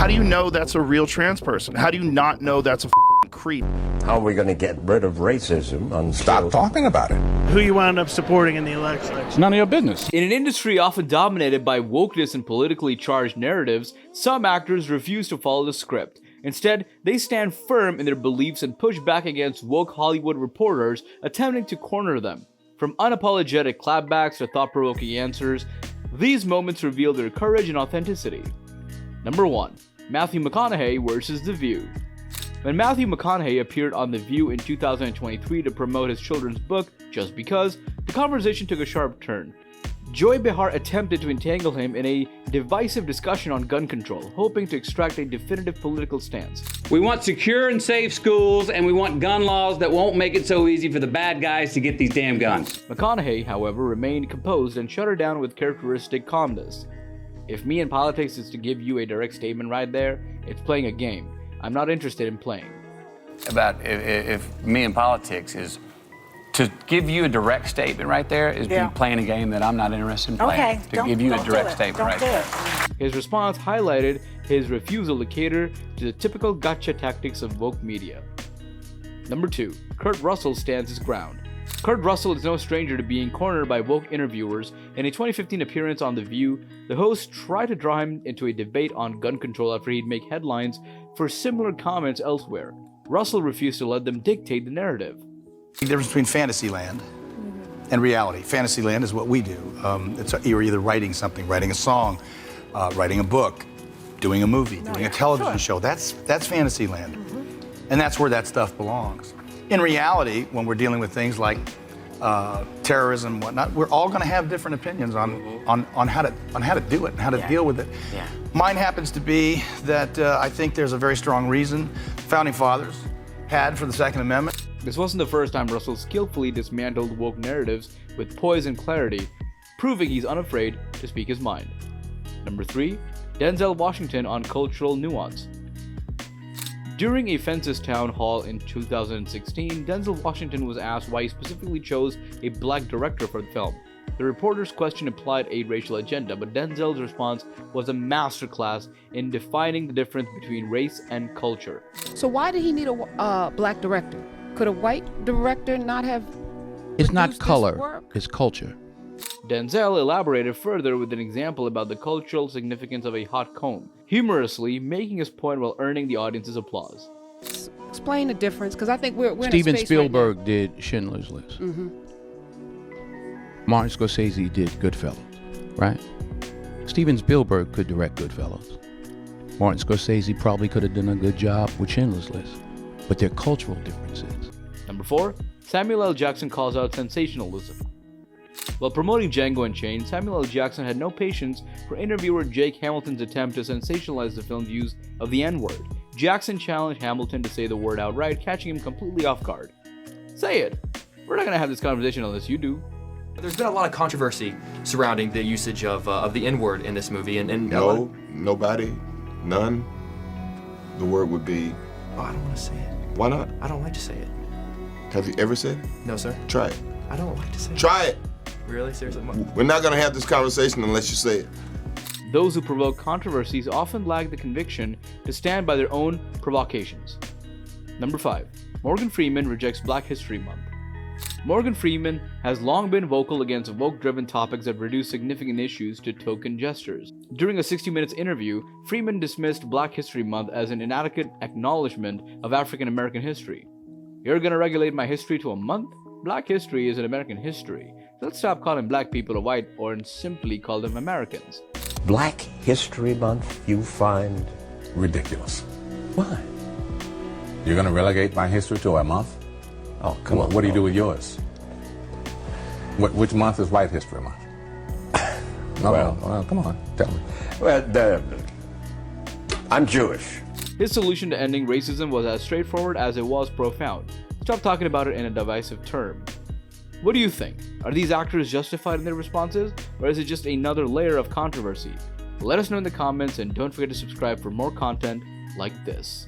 How do you know that's a real trans person? How do you not know that's a creep? How are we going to get rid of racism? Stop talking about it. Who you wound up supporting in the election? It's none of your business. In an industry often dominated by wokeness and politically charged narratives, some actors refuse to follow the script. Instead, they stand firm in their beliefs and push back against woke Hollywood reporters attempting to corner them. From unapologetic clapbacks to thought-provoking answers, these moments reveal their courage and authenticity. Number 1. Matthew McConaughey versus The View. When Matthew McConaughey appeared on The View in 2023 to promote his children's book, Just Because, the conversation took a sharp turn. Joy Behar attempted to entangle him in a divisive discussion on gun control, hoping to extract a definitive political stance. We want secure and safe schools, and we want gun laws that won't make it so easy for the bad guys to get these damn guns. McConaughey, however, remained composed and shut her down with characteristic calmness. If me in politics is to give you a direct statement right there, it's playing a game. I'm not interested in playing. About if me in politics is to give you a direct statement right there is me playing a game that I'm not interested in playing. Okay. To give you a direct statement right there. His response highlighted his refusal to cater to the typical gotcha tactics of woke media. Number 2. Kurt Russell stands his ground. Kurt Russell is no stranger to being cornered by woke interviewers. In a 2015 appearance on The View, the host tried to draw him into a debate on gun control after he'd make headlines for similar comments elsewhere. Russell refused to let them dictate the narrative. The difference between Fantasyland and reality. Fantasyland is what we do. You're either writing something, writing a song, writing a book, doing a movie, doing a television show. That's Fantasyland. And that's where that stuff belongs. In reality, when we're dealing with things like terrorism and whatnot, we're all going to have different opinions on how to do it and how to deal with it. Yeah. Mine happens to be that I think there's a very strong reason Founding Fathers had for the Second Amendment. This wasn't the first time Russell skillfully dismantled woke narratives with poise and clarity, proving he's unafraid to speak his mind. Number 3. Denzel Washington on cultural nuance. During a Fences town hall in 2016, Denzel Washington was asked why he specifically chose a black director for the film. The reporter's question implied a racial agenda, but Denzel's response was a masterclass in defining the difference between race and culture. So why did he need a black director? Could a white director not have? It's not color, it's culture. Denzel elaborated further with an example about the cultural significance of a hot comb, humorously making his point while earning the audience's applause. Explain the difference, because I think we're Steven in a space Spielberg right did Schindler's List. now. Martin Scorsese did Goodfellas, right? Steven Spielberg could direct Goodfellas. Martin Scorsese probably could have done a good job with Schindler's List, but there are cultural differences. Number 4. Samuel L. Jackson calls out sensationalism. While promoting Django Unchained, Samuel L. Jackson had no patience for interviewer Jake Hamilton's attempt to sensationalize the film's use of the N-word. Jackson challenged Hamilton to say the word outright, catching him completely off guard. Say it. We're not going to have this conversation unless you do. There's been a lot of controversy surrounding the usage of the N-word in this movie, and No, nobody, none. The word would be. Oh, I don't want to say it. Why not? I don't like to say it. Have you ever said it? No, sir. Try it. I don't like to say it. Try it. Really? Seriously? We're not going to have this conversation unless you say it. Those who provoke controversies often lack the conviction to stand by their own provocations. Number 5. Morgan Freeman rejects Black History Month. Morgan Freeman has long been vocal against woke-driven topics that reduce significant issues to token gestures. During a 60 Minutes interview, Freeman dismissed Black History Month as an inadequate acknowledgement of African American history. You're gonna regulate my history to a month? Black history is an American history. Let's stop calling black people white or simply call them Americans. Black History Month you find Ridiculous. why? You're going to relegate my history to a month? Oh, come on. What do you do with yours? Which month is White History Month? Well, come on, tell me. Well, I'm Jewish. His solution to ending racism was as straightforward as it was profound. Stop talking about it in a divisive term. What do you think? Are these actors justified in their responses, or is it just another layer of controversy? Let us know in the comments, and don't forget to subscribe for more content like this.